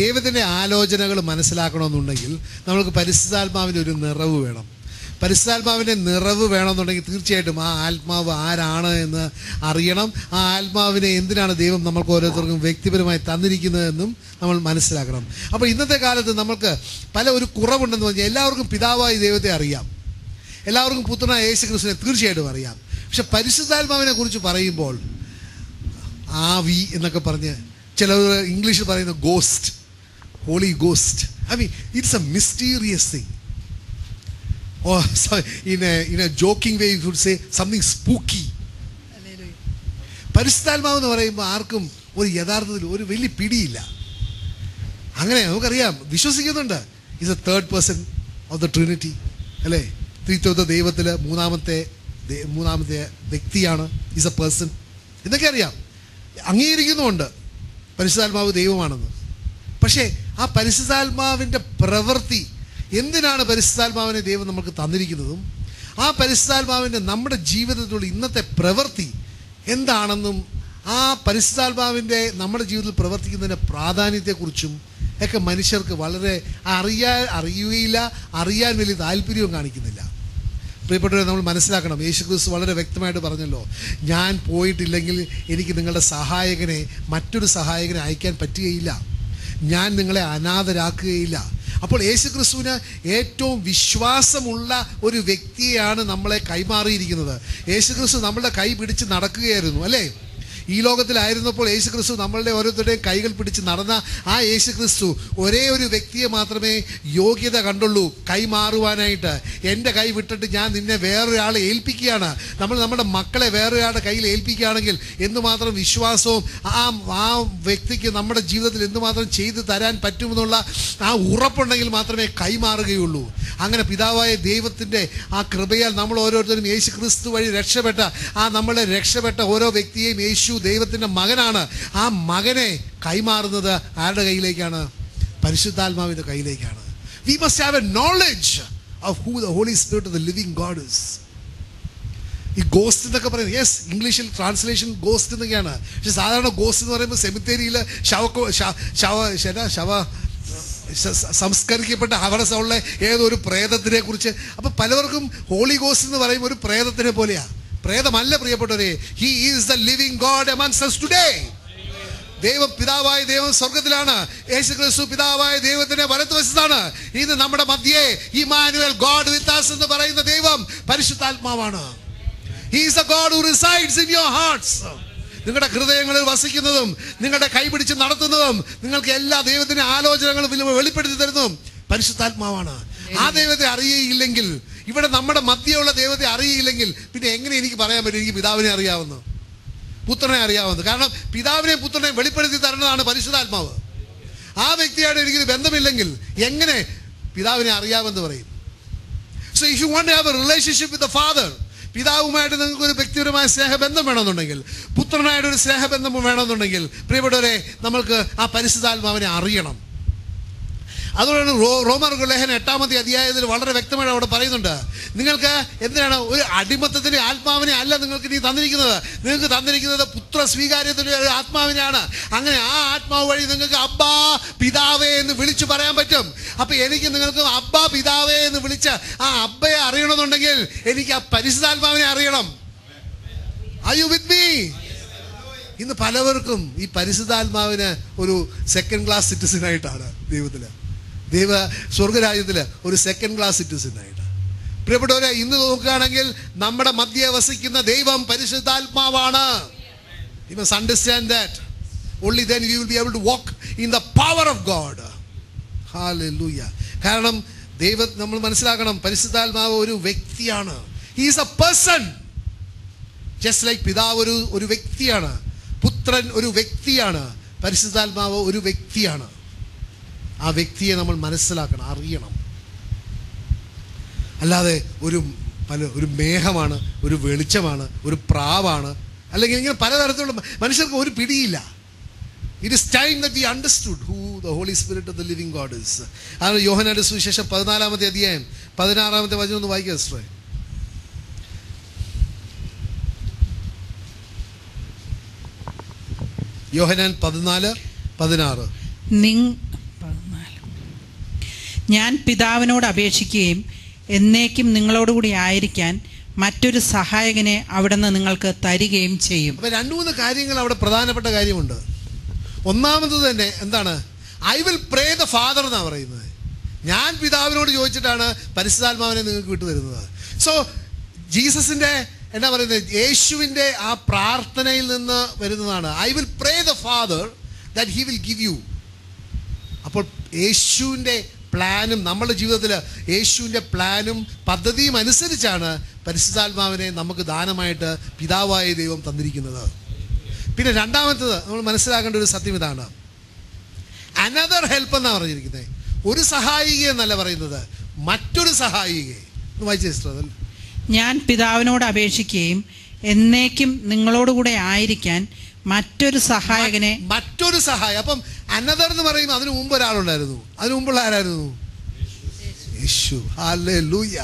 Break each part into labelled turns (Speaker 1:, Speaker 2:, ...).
Speaker 1: ദൈവത്തിൻ്റെ ആലോചനകൾ മനസ്സിലാക്കണമെന്നുണ്ടെങ്കിൽ നമ്മൾക്ക് പരിശുദ്ധാത്മാവിൻ്റെ ഒരു നിറവ് വേണം. പരിശുദ്ധാത്മാവിൻ്റെ നിറവ് വേണമെന്നുണ്ടെങ്കിൽ തീർച്ചയായിട്ടും ആ ആത്മാവ് ആരാണ് എന്ന് അറിയണം. ആ ആത്മാവിനെ എന്തിനാണ് ദൈവം നമ്മൾക്ക് ഓരോരുത്തർക്കും വ്യക്തിപരമായി തന്നിരിക്കുന്നതെന്നും നമ്മൾ മനസ്സിലാക്കണം. അപ്പോൾ ഇന്നത്തെ കാലത്ത് നമ്മൾക്ക് ഒരു കുറവുണ്ടെന്ന് പറഞ്ഞാൽ എല്ലാവർക്കും പിതാവായി ദൈവത്തെ അറിയാം, എല്ലാവർക്കും പുത്രനായ യേശു ക്രിസ്തുവിനെ തീർച്ചയായിട്ടും അറിയാം. പക്ഷെ പരിശുദ്ധാത്മാവിനെ കുറിച്ച് പറയുമ്പോൾ ആവി എന്നൊക്കെ പറഞ്ഞ് ചിലർ ഇംഗ്ലീഷിൽ പറയുന്ന ghost, holy ghost. I mean it's a mysterious thing. Or in a joking way you could say something spooky. പരിശുദ്ധാത്മാവ് എന്ന് പറയുമ്പോൾ ആർക്കും യഥാർത്ഥത്തിൽ ഒരു വലിയ പിടിയില്ല. അങ്ങനെ നമുക്കറിയാം, വിശ്വസിക്കുന്നുണ്ട് is A third person of the Trinity, അല്ലേ? ത്രിത്വ ദൈവത്തിൽ മൂന്നാമത്തെ വ്യക്തിയാണ്, ഈസ് എ പേഴ്സൺ എന്നൊക്കെ അറിയാം, അംഗീകരിക്കുന്നുമുണ്ട് പരിശുദ്ധാത്മാവ് ദൈവമാണെന്ന്. പക്ഷേ ആ പരിശുദ്ധാത്മാവിൻ്റെ പ്രവൃത്തി, എന്തിനാണ് പരിശുദ്ധാത്മാവിനെ ദൈവം നമുക്ക് തന്നിരിക്കുന്നതും ആ പരിശുദ്ധാത്മാവിൻ്റെ നമ്മുടെ ജീവിതത്തിലുള്ള ഇന്നത്തെ പ്രവൃത്തി എന്താണെന്നും ആ പരിശുദ്ധാത്മാവിൻ്റെ നമ്മുടെ ജീവിതത്തിൽ പ്രവർത്തിക്കുന്നതിൻ്റെ പ്രാധാന്യത്തെക്കുറിച്ചും ഒക്കെ മനുഷ്യർക്ക് വളരെ അറിയുകയില്ല, അറിയാൻ വലിയ താല്പര്യവും കാണിക്കുന്നില്ല. പ്രിയപ്പെട്ടവരെ, നമ്മൾ മനസ്സിലാക്കണം, യേശുക്രിസ്തു വളരെ വ്യക്തമായിട്ട് പറഞ്ഞല്ലോ, ഞാൻ പോയിട്ടില്ലെങ്കിൽ എനിക്ക് നിങ്ങളുടെ സഹായകനെ, മറ്റൊരു സഹായകനെ അയക്കാൻ പറ്റുകയില്ല, ഞാൻ നിങ്ങളെ അനാഥരാക്കുകയില്ല. അപ്പോൾ യേശുക്രിസ്തുവിന് ഏറ്റവും വിശ്വാസമുള്ള ഒരു വ്യക്തിയെയാണ് നമ്മളെ കൈമാറിയിരിക്കുന്നത്. യേശുക്രിസ്തു നമ്മളുടെ കൈ പിടിച്ച് നടക്കുകയായിരുന്നു, അല്ലേ? ഈ ലോകത്തിലായിരുന്നപ്പോൾ യേശുക്രിസ്തു നമ്മളുടെ ഓരോരുത്തരുടെയും കൈകൾ പിടിച്ച് നടന്ന ആ യേശുക്രിസ്തു ഒരേ ഒരു വ്യക്തിയെ മാത്രമേ യോഗ്യത കണ്ടുള്ളൂ കൈമാറുവാനായിട്ട്. എൻ്റെ കൈ വിട്ടിട്ട് ഞാൻ നിന്നെ വേറൊരാളെ ഏൽപ്പിക്കുകയാണ്. നമ്മൾ നമ്മുടെ മക്കളെ വേറൊരാളുടെ കയ്യിൽ ഏൽപ്പിക്കുകയാണെങ്കിൽ എന്തുമാത്രം വിശ്വാസവും ആ വ്യക്തിക്ക് നമ്മുടെ ജീവിതത്തിൽ എന്തുമാത്രം ചെയ്തു തരാൻ പറ്റുമെന്നുള്ള ആ ഉറപ്പുണ്ടെങ്കിൽ മാത്രമേ കൈമാറുകയുള്ളൂ. അങ്ങനെ പിതാവായ ദൈവത്തിൻ്റെ ആ കൃപയാൽ നമ്മൾ ഓരോരുത്തരും യേശുക്രിസ്തു വഴി നമ്മളെ രക്ഷപ്പെട്ട ഓരോ വ്യക്തിയെയും യേശു ദൈവത്തിൻ്റെ മകനാണ്. ആ മകനെ കൈമാറുന്നത് ആരുടെ കയ്യിലേക്കാണ്? പരിശുദ്ധാത്മാവിൻ്റെ കയ്യിലേക്കാണ്. We must have a knowledge of who the Holy Spirit of the living God is. ഈ ഗോസ്റ്റ് എന്നൊക്കെ പറയുന്നത്, യെസ്, ഇംഗ്ലീഷിൽ ട്രാൻസ്ലേഷൻ ഗോസ്റ്റ് എന്നൊക്കെയാണ്. പക്ഷെ സാധാരണ ഗോസ്റ്റ് എന്ന് പറയുമ്പോൾ സെമിത്തേരിയിൽ സംസ്കരിക്കപ്പെട്ട അവസ്ഥയുള്ള ഏതൊരു പ്രേതത്തിനെ കുറിച്ച്. അപ്പം പലവർക്കും ഹോളി ഗോസ്റ്റ് എന്ന് പറയുമ്പോൾ ഒരു പ്രേതത്തിനെ പോലെയാണ്. പ്രേതമല്ല പ്രിയപ്പെട്ടവരെ. He is the living God amongst us today. ദൈവം പിതാവായ ദൈവം സ്വർഗത്തിലാണ്. യേശുക്രിസ്തു പിതാവായ ദൈവത്തിന്റെ വലത്തുവശത്താണ്. ഇത് നമ്മുടെ മധ്യേ ഇമ്മാനുവേൽ, ഗോഡ് വിത്ത് us എന്ന് പറയുന്ന ദൈവം പരിശുദ്ധാത്മാവാണ്. He is the God who resides in your hearts. നിങ്ങളുടെ ഹൃദയങ്ങളിൽ വസിക്കുന്നതും നിങ്ങളുടെ കൈപിടിച്ച് നടത്തുന്നതും നിങ്ങൾക്ക് എല്ലാ ദൈവത്തിന്റെ ആലോചനകളും വെളിപ്പെടുത്തി തരുന്നതും പരിശുദ്ധാത്മാവാണ്. ആ ദൈവത്തെ അറിയില്ലെങ്കിൽ, ഇവിടെ നമ്മുടെ മധ്യയുള്ള ദൈവത്തെ അറിയില്ലെങ്കിൽ പിന്നെ എങ്ങനെ എനിക്ക് പറയാൻ പറ്റും എനിക്ക് പിതാവിനെ അറിയാവുന്നു, പുത്രനെ അറിയാവുന്നു? കാരണം പിതാവിനെയും പുത്രനെയും വെളിപ്പെടുത്തി തരുന്നതാണ് പരിശുദ്ധാത്മാവ്. ആ വ്യക്തിയായിട്ട് എനിക്ക് ബന്ധമില്ലെങ്കിൽ എങ്ങനെ പിതാവിനെ അറിയാമെന്ന് പറയും? So if you want to have a relationship with the father, പിതാവുമായിട്ട് നിങ്ങൾക്ക് ഒരു വ്യക്തിപരമായ സ്നേഹബന്ധം വേണമെന്നുണ്ടെങ്കിൽ, പുത്രനായിട്ടൊരു സ്നേഹബന്ധം വേണമെന്നുണ്ടെങ്കിൽ, പ്രിയപ്പെട്ടവരെ, നമ്മൾക്ക് ആ പരിശുദ്ധാത്മാവിനെ അറിയണം. അതുകൊണ്ടാണ് റോമർ ലേഖനം 8-ാമത്തെ അധ്യായത്തിൽ വളരെ വ്യക്തമായിട്ട് അവിടെ പറയുന്നുണ്ട്, നിങ്ങൾക്ക് എന്തിനാണ് ഒരു അടിമത്തത്തിൻ്റെ ആത്മാവിനെ അല്ല നിങ്ങൾക്ക് ഇനി തന്നിരിക്കുന്നത്, നിങ്ങൾക്ക് തന്നിരിക്കുന്നത് പുത്ര സ്വീകാര്യത്തിൻ്റെ ഒരു ആത്മാവിനെയാണ്. അങ്ങനെ ആ ആത്മാവ് വഴി നിങ്ങൾക്ക് അബ്ബാ പിതാവേ എന്ന് വിളിച്ചു പറയാൻ പറ്റും. അപ്പം എനിക്ക് നിങ്ങൾക്ക് അബ്ബാ പിതാവേ എന്ന് വിളിച്ച് ആ അബ്ബയെ അറിയണമെന്നുണ്ടെങ്കിൽ എനിക്ക് ആ പരിശുദ്ധാത്മാവിനെ അറിയണം. Are you with me? ഇന്ന് പലവർക്കും ഈ പരിശുദ്ധാത്മാവിന് ഒരു സെക്കൻഡ് ക്ലാസ് സിറ്റിസനായിട്ടാണ് ദൈവ സ്വർഗരാജ്യത്തിൽ ഒരു സെക്കൻഡ് ക്ലാസ് സിറ്റിസനായിട്ട്. പ്രിയപ്പെട്ടവരെ, ഇന്ന് നോക്കുകയാണെങ്കിൽ നമ്മുടെ മധ്യേ വസിക്കുന്ന ദൈവം പരിശുദ്ധാത്മാവാണ്. You must understand that. Only then you will be able to walk in the power of God. Hallelujah. കാരണം നമ്മൾ മനസ്സിലാക്കണം, പരിശുദ്ധാത്മാവ് ഒരു വ്യക്തിയാണ്. He is a person. Just like പിതാവ് ഒരു വ്യക്തിയാണ്, പുത്രൻ ഒരു വ്യക്തിയാണ്, പരിശുദ്ധാത്മാവ് ഒരു വ്യക്തിയാണ്. ആ വ്യക്തിയെ നമ്മൾ മനസ്സിലാക്കണം, അറിയണം. അല്ലാതെ ഒരു മേഘമാണ്, ഒരു വെളിച്ചമാണ്, ഒരു പ്രാവാണ്, അല്ലെങ്കിൽ ഇങ്ങനെ പലതരത്തിലുള്ള മനുഷ്യർക്ക് ഒരു പിടിയില്ല. It is time that we understood who the Holy Spirit of the living God is. അതാണ് യോഹന്നാന്റെ സുവിശേഷം 14-ാമത്തെ അധ്യായം 16-ാമത്തെ വചനം ഒന്ന് വായിക്കുക സിസ്റ്ററെ. യോഹന്നാൻ 14:16.
Speaker 2: ഞാൻ പിതാവിനോട് അപേക്ഷിക്കുകയും എന്നേക്കും നിങ്ങളോടുകൂടി ആയിരിക്കാൻ മറ്റൊരു സഹായകനെ അവിടുന്ന് നിങ്ങൾക്ക് തരികയും ചെയ്യും.
Speaker 1: അപ്പൊ 2-3 കാര്യങ്ങൾ അവിടെ പ്രധാനപ്പെട്ട കാര്യമുണ്ട്. ഒന്നാമത് തന്നെ എന്താണ്? I will pray the father എന്നാണ് പറയുന്നത്. ഞാൻ പിതാവിനോട് ചോദിച്ചിട്ടാണ് പരിശുദ്ധാത്മാവിനെ നിങ്ങൾക്ക് വിട്ടുതരുന്നത്. സോ ജീസസിന്റെ എന്താ പറയുന്നത്, യേശുവിൻ്റെ ആ പ്രാർത്ഥനയിൽ നിന്ന് വരുന്നതാണ്. I will pray the father that he will give you. അപ്പോൾ യേശുവിൻ്റെ പ്ലാനും നമ്മുടെ ജീവിതത്തിൽ യേശുവിൻ്റെ പ്ലാനും പദ്ധതിയും അനുസരിച്ചാണ് പരിശുദ്ധാത്മാവിനെ നമുക്ക് ദാനമായിട്ട് പിതാവായ ദൈവം തന്നിരിക്കുന്നത്. പിന്നെ രണ്ടാമത്തത് നമ്മൾ മനസ്സിലാക്കേണ്ട ഒരു സത്യം ഇതാണ്. അനദർ ഹെൽപ്പ് എന്നാണ് പറഞ്ഞിരിക്കുന്നത്. ഒരു സഹായിക എന്നല്ല പറയുന്നത്, മറ്റൊരു സഹായിക. വായിച്ചേ സിസ്റ്റർ.
Speaker 2: ഞാൻ പിതാവിനോട് അപേക്ഷിക്കുകയും എന്നേക്കും നിങ്ങളോടുകൂടെ ആയിരിക്കാൻ മറ്റൊരു സഹായകനെ.
Speaker 1: മറ്റൊരു സഹായം. അപ്പം അനദർ എന്ന് പറയുമ്പോൾ അതിനു മുമ്പ് ഒരാളുണ്ടായിരുന്നു. അതിനു മുമ്പുള്ള ആരായിരുന്നു? യേശു. ഹല്ലേലൂയ.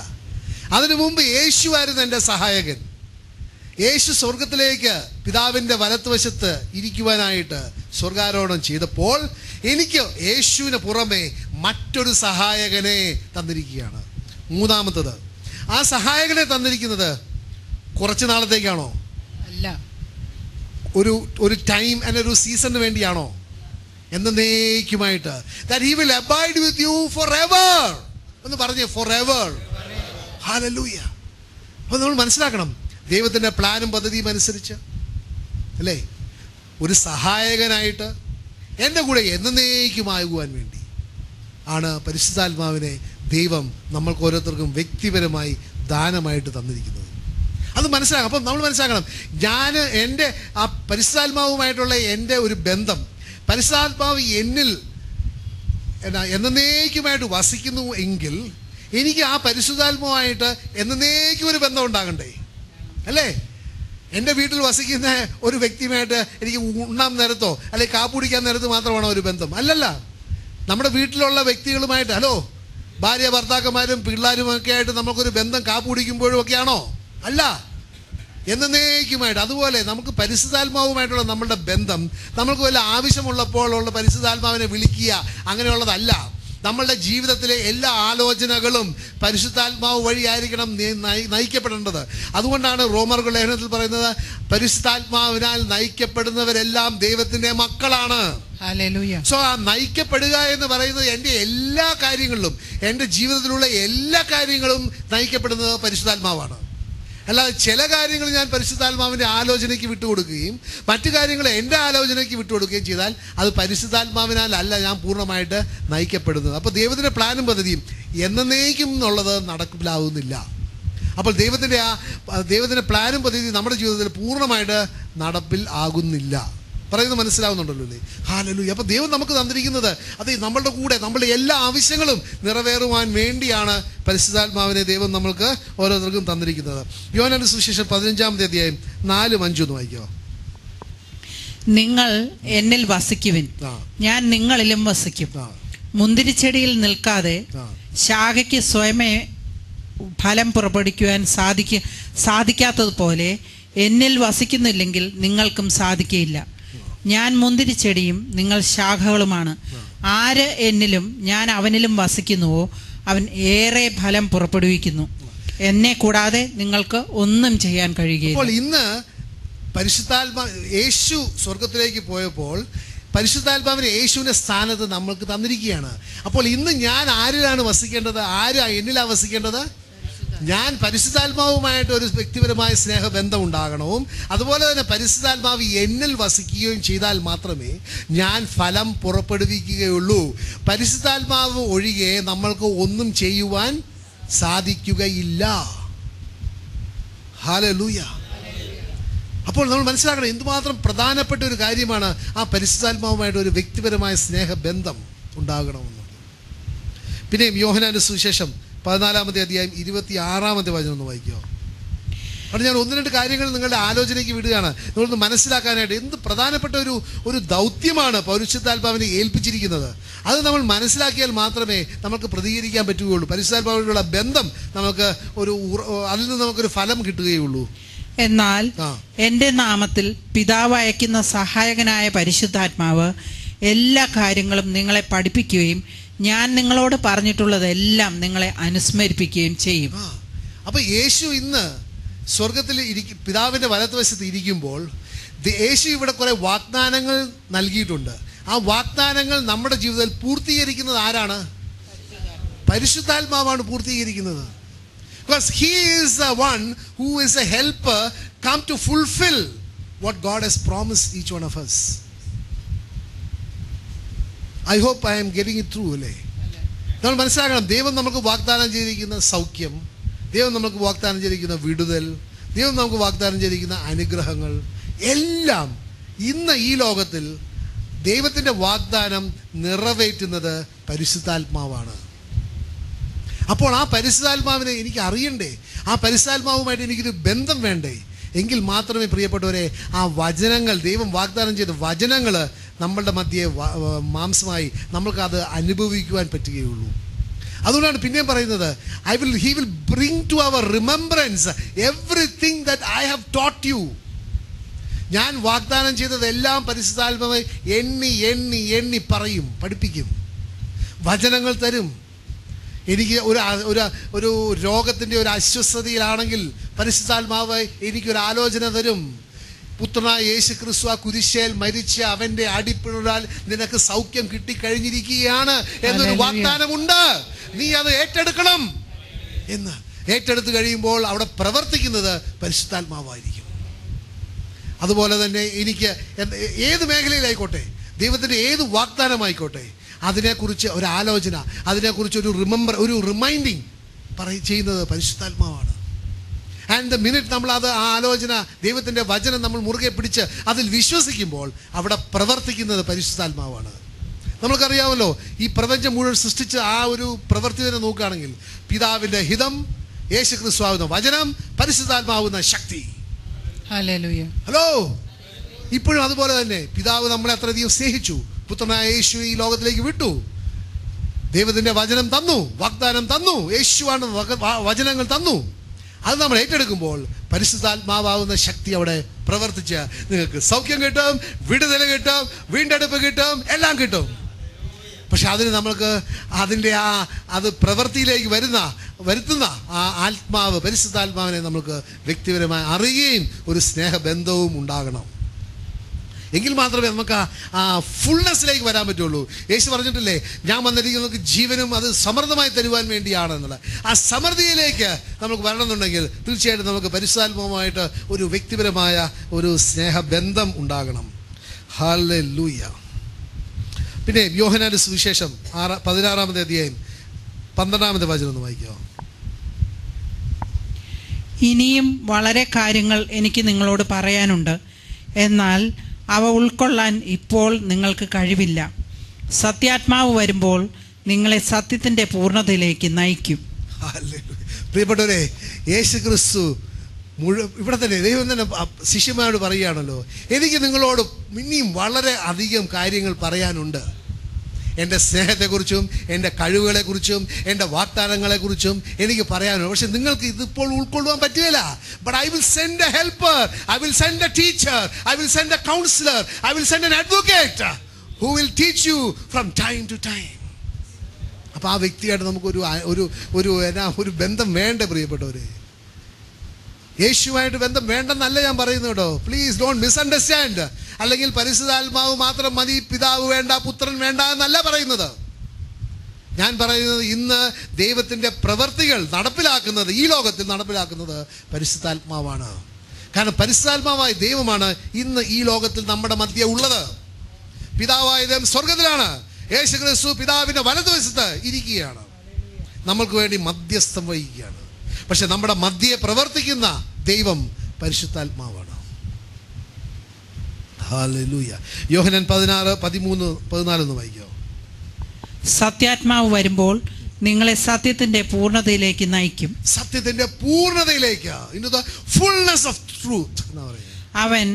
Speaker 1: അതിനു മുമ്പ് യേശു ആയിരുന്നു എൻ്റെ സഹായകൻ. യേശു സ്വർഗത്തിലേക്ക് പിതാവിൻ്റെ വലത്തുവശത്ത് ഇരിക്കുവാനായിട്ട് സ്വർഗാരോഹണം ചെയ്തപ്പോൾ എനിക്ക് യേശുവിന് പുറമെ മറ്റൊരു സഹായകനെ തന്നിരിക്കുകയാണ്. മൂന്നാമത്തത്, ആ സഹായകനെ തന്നിരിക്കുന്നത് കുറച്ച് നാളത്തേക്കാണോ?
Speaker 2: അല്ല,
Speaker 1: ഒരു ടൈം ആൻഡ് ഒരു സീസണിന് വേണ്ടിയാണോ? എന്നേക്കുമായിട്ട്. That he will abide with you for ever എന്ന് പറഞ്ഞേ. For ever. ഹല്ലേലൂയ. അപ്പോൾ നമ്മൾ മനസ്സിലാക്കണം, ദൈവത്തിൻ്റെ പ്ലാനും പദ്ധതിയും അനുസരിച്ച് അല്ലേ, ഒരു സഹായകനായിട്ട് എൻ്റെ കൂടെ എന്നേക്കുമാകുവാൻ വേണ്ടി ആണ് പരിശുദ്ധാത്മാവിനെ ദൈവം നമ്മൾക്ക് ഓരോരുത്തർക്കും വ്യക്തിപരമായി ദാനമായിട്ട് തന്നിരിക്കുന്നത്. അത് മനസ്സിലാക്കണം. അപ്പം നമ്മൾ മനസ്സിലാക്കണം, ഞാൻ എൻ്റെ ആ പരിശുദ്ധാത്മാവുമായിട്ടുള്ള എൻ്റെ ഒരു ബന്ധം, പരിശുദ്ധാത്മാവ് എന്നിൽ എന്നേക്കുമായിട്ട് വസിക്കുന്നു എങ്കിൽ എനിക്ക് ആ പരിശുദ്ധാത്മാവായിട്ട് എന്നേക്കും ഒരു ബന്ധം ഉണ്ടാകണ്ടേ അല്ലേ? എൻ്റെ വീട്ടിൽ വസിക്കുന്ന ഒരു വ്യക്തിയുമായിട്ട് എനിക്ക് ഉണ്ണാൻ നേരത്തോ അല്ലെങ്കിൽ കാപ്പി കുടിക്കാൻ നേരത്ത് മാത്രമാണോ ഒരു ബന്ധം? അല്ലല്ല. നമ്മുടെ വീട്ടിലുള്ള വ്യക്തികളുമായിട്ട്, ഹലോ, ഭാര്യ ഭർത്താക്കന്മാരും പിള്ളേരും ഒക്കെ ആയിട്ട് നമുക്കൊരു ബന്ധം കാപ്പി കുടിക്കുമ്പോഴും ഒക്കെയാണോ? അല്ല, എന്നേക്കുമായിട്ട്. അതുപോലെ നമുക്ക് പരിശുദ്ധാത്മാവുമായിട്ടുള്ള നമ്മളുടെ ബന്ധം നമ്മൾക്ക് വല്ല ആവശ്യമുള്ളപ്പോൾ ഉള്ള പരിശുദ്ധാത്മാവിനെ വിളിക്കുക അങ്ങനെയുള്ളതല്ല. നമ്മളുടെ ജീവിതത്തിലെ എല്ലാ ആലോചനകളും പരിശുദ്ധാത്മാവ് വഴിയായിരിക്കണം നയിക്കപ്പെടേണ്ടത്. അതുകൊണ്ടാണ് റോമർക്ക് ലേഖനത്തിൽ പറയുന്നത്, പരിശുദ്ധാത്മാവിനാൽ നയിക്കപ്പെടുന്നവരെല്ലാം ദൈവത്തിൻ്റെ മക്കളാണ്.
Speaker 2: ഹല്ലേലൂയ.
Speaker 1: സോ ആ നയിക്കപ്പെടുക എന്ന് പറയുന്നത് എൻ്റെ എല്ലാ കാര്യങ്ങളിലും, എൻ്റെ ജീവിതത്തിലുള്ള എല്ലാ കാര്യങ്ങളും നയിക്കപ്പെടുന്നത് പരിശുദ്ധാത്മാവാണ്. അല്ലാതെ ചില കാര്യങ്ങൾ ഞാൻ പരിശുദ്ധാത്മാവിൻ്റെ ആലോചനയ്ക്ക് വിട്ടുകൊടുക്കുകയും മറ്റു കാര്യങ്ങൾ എൻ്റെ ആലോചനയ്ക്ക് വിട്ടുകൊടുക്കുകയും ചെയ്താൽ അത് പരിശുദ്ധാത്മാവിനാൽ അല്ല ഞാൻ പൂർണ്ണമായിട്ട് നയിക്കപ്പെടുന്നത്. അപ്പോൾ ദൈവത്തിൻ്റെ പ്ലാനും പദ്ധതിയും എന്നേക്കും എന്നുള്ളത് നടപ്പിലാവുന്നില്ല. അപ്പോൾ ദൈവത്തിൻ്റെ പ്ലാനും പദ്ധതി നമ്മുടെ ജീവിതത്തിൽ പൂർണ്ണമായിട്ട് നടപ്പിൽ ആകുന്നില്ല. പറയുന്നത് മനസ്സിലാവുന്നുണ്ടല്ലോ അല്ലേ? ഹല്ലേലൂയ. അപ്പോൾ ദൈവം നമുക്ക് തന്നിരിക്കുന്നത് അത് നമ്മളുടെ കൂടെ നമ്മളുടെ എല്ലാ ആവശ്യങ്ങളും നിറവേറുവാൻ വേണ്ടിയാണ് പരിശുദ്ധാത്മാവിനെ ദൈവം നമ്മൾക്ക് ഓരോരുത്തർക്കും തന്നിരിക്കുന്നത്. യോഹന്നാന്റെ സുവിശേഷം 15-ാമത്തെ അധ്യായം 4-5 വായിക്കുക.
Speaker 2: നിങ്ങൾ എന്നിൽ വസിക്കുവിൻ, ഞാൻ നിങ്ങളിലും വസിക്കും. മുന്തിരിച്ചെടിയിൽ നിൽക്കാതെ ശാഖയ്ക്ക് സ്വയമേ ഫലം പുറപ്പെടുവിക്കുവാൻ സാധിക്കാത്തതുപോലെ എന്നിൽ വസിക്കുന്നില്ലെങ്കിൽ നിങ്ങൾക്കും സാധിക്കുകയില്ല. ഞാൻ മുന്തിരിച്ചെടിയും നിങ്ങൾ ശാഖകളുമാണ്. ആര് എന്നിലും ഞാൻ അവനിലും വസിക്കുന്നുവോ അവൻ ഏറെ ഫലം പുറപ്പെടുവിക്കുന്നു. എന്നെ കൂടാതെ നിങ്ങൾക്ക് ഒന്നും ചെയ്യാൻ കഴിയുകയില്ല. അപ്പോൾ
Speaker 1: ഇന്ന് യേശു സ്വർഗത്തിലേക്ക് പോയപ്പോൾ പരിശുദ്ധാത്മാവിനെ യേശുവിൻ്റെ സ്ഥാനത്ത് നമ്മൾക്ക് തന്നിരിക്കുകയാണ്. അപ്പോൾ ഇന്ന് ഞാൻ ആരിലാണ് വസിക്കേണ്ടത്? എന്നിലാണ് വസിക്കേണ്ടത്? ഞാൻ പരിശുദ്ധാത്മാവുമായിട്ട് ഒരു വ്യക്തിപരമായ സ്നേഹബന്ധം ഉണ്ടാകണവും അതുപോലെ തന്നെ പരിശുദ്ധാത്മാവ് എന്നിൽ വസിക്കുകയും ചെയ്താൽ മാത്രമേ ഞാൻ ഫലം പുറപ്പെടുവിക്കുകയുള്ളൂ. പരിശുദ്ധാത്മാവ് ഒഴികെ നമ്മൾക്ക് ഒന്നും ചെയ്യുവാൻ സാധിക്കുകയില്ല. ഹല്ലേലൂയ. അപ്പോൾ നമ്മൾ മനസ്സിലാക്കണം എന്തുമാത്രം പ്രധാനപ്പെട്ട ഒരു കാര്യമാണ് ആ പരിശുദ്ധാത്മാവുമായിട്ട് ഒരു വ്യക്തിപരമായ സ്നേഹബന്ധം ഉണ്ടാകണമെന്നുള്ളത്. പിന്നെയും യോഹന്നാന്റെ സുവിശേഷം 14-ാമത്തെ അധ്യായം 26-ാമത്തെ വചനം ഒന്ന് വായിക്കുമോ? അവിടെ ഞാൻ 1-2 കാര്യങ്ങൾ നിങ്ങളുടെ ആലോചനയ്ക്ക് വിടുകയാണ്, നിങ്ങളൊന്ന് മനസ്സിലാക്കാനായിട്ട്. എന്ത് പ്രധാനപ്പെട്ട ഒരു ദൗത്യമാണ് പരിശുദ്ധാത്മാവിനെ ഏൽപ്പിച്ചിരിക്കുന്നത്. അത് നമ്മൾ മനസ്സിലാക്കിയാൽ മാത്രമേ നമുക്ക് പ്രതികരിക്കാൻ പറ്റുകയുള്ളൂ. പരിശുദ്ധാത്മാവിനുള്ള ബന്ധം നമുക്ക് അതിൽ നിന്ന് നമുക്കൊരു ഫലം കിട്ടുകയുള്ളൂ.
Speaker 2: എന്നാൽ എൻ്റെ നാമത്തിൽ പിതാവ് അയക്കുന്ന സഹായകനായ പരിശുദ്ധാത്മാവ് എല്ലാ കാര്യങ്ങളും നിങ്ങളെ പഠിപ്പിക്കുകയും ഞാൻ നിങ്ങളോട് പറഞ്ഞിട്ടുള്ളതെല്ലാം നിങ്ങളെ അനുസ്മരിപ്പിക്കുകയും ചെയ്യും.
Speaker 1: അപ്പൊ യേശു ഇന്ന് സ്വർഗത്തിൽ പിതാവിന്റെ വലതുവശത്ത് ഇരിക്കുമ്പോൾ യേശു ഇവിടെ കുറെ വാഗ്ദാനങ്ങൾ നൽകിയിട്ടുണ്ട്. ആ വാഗ്ദാനങ്ങൾ നമ്മുടെ ജീവിതത്തിൽ പൂർത്തീകരിക്കുന്നത് ആരാണ്? പരിശുദ്ധാത്മാവാണ് പൂർത്തീകരിക്കുന്നത്. Because he is the one who is a helper come to fulfill what God has promised each one of us. I hope I am getting it through, അല്ലേ? നമ്മൾ മനസ്സിലാക്കണം, ദൈവം നമുക്ക് വാഗ്ദാനം ചെയ്തിരിക്കുന്ന സൗഖ്യം, ദൈവം നമുക്ക് വാഗ്ദാനം ചെയ്തിരിക്കുന്ന വിടുതൽ, ദൈവം നമുക്ക് വാഗ്ദാനം ചെയ്തിരിക്കുന്ന അനുഗ്രഹങ്ങൾ എല്ലാം ഇന്ന് ഈ ലോകത്തിൽ ദൈവത്തിൻ്റെ വാഗ്ദാനം നിറവേറ്റുന്നത് പരിശുദ്ധാത്മാവാണ്. അപ്പോൾ ആ പരിശുദ്ധാത്മാവിനെ എനിക്ക് അറിയണ്ടേ? ആ പരിശുദ്ധാത്മാവുമായിട്ട് എനിക്കൊരു ബന്ധം വേണ്ടേ? എങ്കിൽ മാത്രമേ പ്രിയപ്പെട്ടവരെ ആ വചനങ്ങൾ, ദൈവം വാഗ്ദാനം ചെയ്ത വചനങ്ങൾ നമ്മളുടെ മധ്യേ മാംസമായി നമ്മൾക്കത് അനുഭവിക്കുവാൻ പറ്റുകയുള്ളൂ. അതുകൊണ്ടാണ് പിന്നെയും പറയുന്നത്, he will bring to our remembrance everything that I have taught you. ഞാൻ വാഗ്ദാനം ചെയ്തതെല്ലാം പരിശുദ്ധാത്മാവ് എണ്ണി എണ്ണി എണ്ണി പറയും, പഠിപ്പിക്കും, വചനങ്ങൾ തരും. എനിക്ക് ഒരു രോഗത്തിൻ്റെ ഒരു അസ്വസ്ഥതയിലാണെങ്കിൽ പരിശുദ്ധാത്മാവ് എനിക്കൊരു ആലോചന തരും. പുത്രനായ യേശു ക്രിസ്തു ആ കുരിശേൽ മരിച്ച അവൻ്റെ അടിപ്പിണരാൽ നിനക്ക് സൗഖ്യം കിട്ടിക്കഴിഞ്ഞിരിക്കുകയാണ് എന്നൊരു വാഗ്ദാനമുണ്ട്. നീ അത് ഏറ്റെടുക്കണം എന്ന്. ഏറ്റെടുത്ത് കഴിയുമ്പോൾ അവിടെ പ്രവർത്തിക്കുന്നത് പരിശുദ്ധാത്മാവായിരിക്കും. അതുപോലെ തന്നെ എനിക്ക് ഏത് മേഖലയിലായിക്കോട്ടെ, ദൈവത്തിൻ്റെ ഏത് വാഗ്ദാനമായിക്കോട്ടെ, അതിനെക്കുറിച്ച് ഒരു ആലോചന, അതിനെക്കുറിച്ച് ഒരു റിമൈൻഡിങ് ചെയ്യുന്നത് പരിശുദ്ധാത്മാവാണ്. ആൻഡ് ദ മിനിറ്റ് നമ്മളത് ആ ആലോചന, ദൈവത്തിൻ്റെ വചനം നമ്മൾ മുറുകെ പിടിച്ച് അതിൽ വിശ്വസിക്കുമ്പോൾ അവിടെ പ്രവർത്തിക്കുന്നത് പരിശുദ്ധാത്മാവാണ്. നമ്മൾക്കറിയാമല്ലോ, ഈ പ്രപഞ്ചം മുഴുവൻ സൃഷ്ടിച്ച ആ ഒരു പ്രവൃത്തി തന്നെ നോക്കുകയാണെങ്കിൽ പിതാവിൻ്റെ ഹിതം, യേശു ക്രിസ്തുവാകുന്ന വചനം, പരിശുദ്ധാത്മാവുന്ന ശക്തി. ഹലോ, ഇപ്പോഴും അതുപോലെ തന്നെ പിതാവ് നമ്മളെ അത്രയധികം സ്നേഹിച്ചു, പുത്രനായ യേശു ഈ ലോകത്തിലേക്ക് വിട്ടു, ദൈവത്തിൻ്റെ വചനം തന്നു, വാഗ്ദാനം തന്നു, യേശുവാണ് വചനങ്ങൾ തന്നു. അത് നമ്മൾ ഏറ്റെടുക്കുമ്പോൾ പരിശുദ്ധാത്മാവാകുന്ന ശക്തി അവിടെ പ്രവർത്തിച്ച് നിങ്ങൾക്ക് സൗഖ്യം കിട്ടും, വിടുതൽ കിട്ടും, വീണ്ടെടുപ്പ് കിട്ടും, എല്ലാം കിട്ടും. പക്ഷെ അതിന് നമ്മൾക്ക് അതിൻ്റെ അത് പ്രവൃത്തിയിലേക്ക് വരുത്തുന്ന ആ ആത്മാവ്, പരിശുദ്ധാത്മാവിനെ നമുക്ക് വ്യക്തിപരമായി അറിയുകയും ഒരു സ്നേഹബന്ധവും ഉണ്ടാകണം. എങ്കിൽ മാത്രമേ നമുക്ക് ആ ഫുൾനെസ്സിലേക്ക് വരാൻ പറ്റുള്ളൂ. യേശു പറഞ്ഞിട്ടില്ലേ, ഞാൻ വന്നിരിക്കുന്നത് ജീവനും അത് സമൃദ്ധമായി തരുവാൻ വേണ്ടിയാണെന്നുള്ളത്. ആ സമൃദ്ധിയിലേക്ക് നമുക്ക് വരണമെന്നുണ്ടെങ്കിൽ തീർച്ചയായിട്ടും നമുക്ക് പരിശുദ്ധാത്മാവുമായിട്ട് ഒരു വ്യക്തിപരമായ ഒരു സ്നേഹബന്ധം ഉണ്ടാകണം. ഹല്ലേലൂയ. പിന്നെ യോഹന്നാന്റെ സുവിശേഷം 16-ാമത്തെ അധ്യായം 12-ാമത്തെ വചനം ഒന്ന് വായിക്കാമോ?
Speaker 2: ഇനിയും വളരെ കാര്യങ്ങൾ എനിക്ക് നിങ്ങളോട് പറയാനുണ്ട്, എന്നാൽ അവ ഉൾക്കൊള്ളാൻ ഇപ്പോൾ നിങ്ങൾക്ക് കഴിവില്ല. സത്യാത്മാവ് വരുമ്പോൾ നിങ്ങളെ സത്യത്തിൻ്റെ പൂർണ്ണതയിലേക്ക് നയിക്കും.
Speaker 1: പ്രിയപ്പെട്ടവരെ, യേശു ക്രിസ്തു ഇവിടെ തന്നെ ദൈവം തന്നെ ശിഷ്യന്മാരോട് പറയുകയാണല്ലോ, എനിക്ക് നിങ്ങളോട് ഇനിയും വളരെ അധികം കാര്യങ്ങൾ പറയാനുണ്ട്. എൻ്റെ സ്നേഹത്തെക്കുറിച്ചും എൻ്റെ കഴിവുകളെക്കുറിച്ചും എൻ്റെ വാഗ്ദാനങ്ങളെക്കുറിച്ചും എനിക്ക് പറയാനുണ്ട്. പക്ഷെ നിങ്ങൾക്ക് ഇതിപ്പോൾ ഉൾക്കൊള്ളുവാൻ പറ്റുകയില്ല. But I will send a helper, I will send a teacher, I will send a counsellor, I will send an advocate who will teach you from time to time. അപ്പോൾ ആ വ്യക്തിയായിട്ട് നമുക്കൊരു ഒരു ബന്ധം വേണ്ടേ പ്രിയപ്പെട്ടവരെ? യേശുവായിട്ട് ബന്ധം വേണ്ടെന്നല്ല ഞാൻ പറയുന്നത് കേട്ടോ. Please don't misunderstand. അല്ലെങ്കിൽ പരിശുദ്ധാത്മാവ് മാത്രം മതി, പിതാവ് വേണ്ട, പുത്രൻ വേണ്ട എന്നല്ല പറയുന്നത്. ഞാൻ പറയുന്നത് ഇന്ന് ദൈവത്തിൻ്റെ പ്രവൃത്തികൾ നടപ്പിലാക്കുന്നത്, ഈ ലോകത്തിൽ നടപ്പിലാക്കുന്നത് പരിശുദ്ധാത്മാവാണ്. കാരണം പരിശുദ്ധാത്മാവായ ദൈവമാണ് ഇന്ന് ഈ ലോകത്തിൽ നമ്മുടെ മധ്യേ ഉള്ളത്. പിതാവായ ദൈവം സ്വർഗത്തിലാണ്, യേശു ക്രിസ്തു പിതാവിൻ്റെ വലതുവശത്ത് ഇരിക്കുകയാണ്, നമ്മൾക്ക് വേണ്ടി മധ്യസ്ഥം വഹിക്കുകയാണ്. പക്ഷെ നമ്മുടെ മധ്യേ പ്രവർത്തിക്കുന്ന ദൈവം പരിശുദ്ധാത്മാവാണ്. ഹല്ലേലൂയ. യോഹന്നാൻ 16:13-14 വായിക്കോ?
Speaker 2: സത്യാത്മാവ് വരുമ്പോൾ നിങ്ങളെ സത്യത്തിന്റെ പൂർണ്ണതയിലേക്ക് നയിക്കും.
Speaker 1: സത്യത്തിന്റെ പൂർണ്ണതയിലേക്ക്, in the fullness of truth എന്ന് പറയുന്നത്.
Speaker 2: അവൻ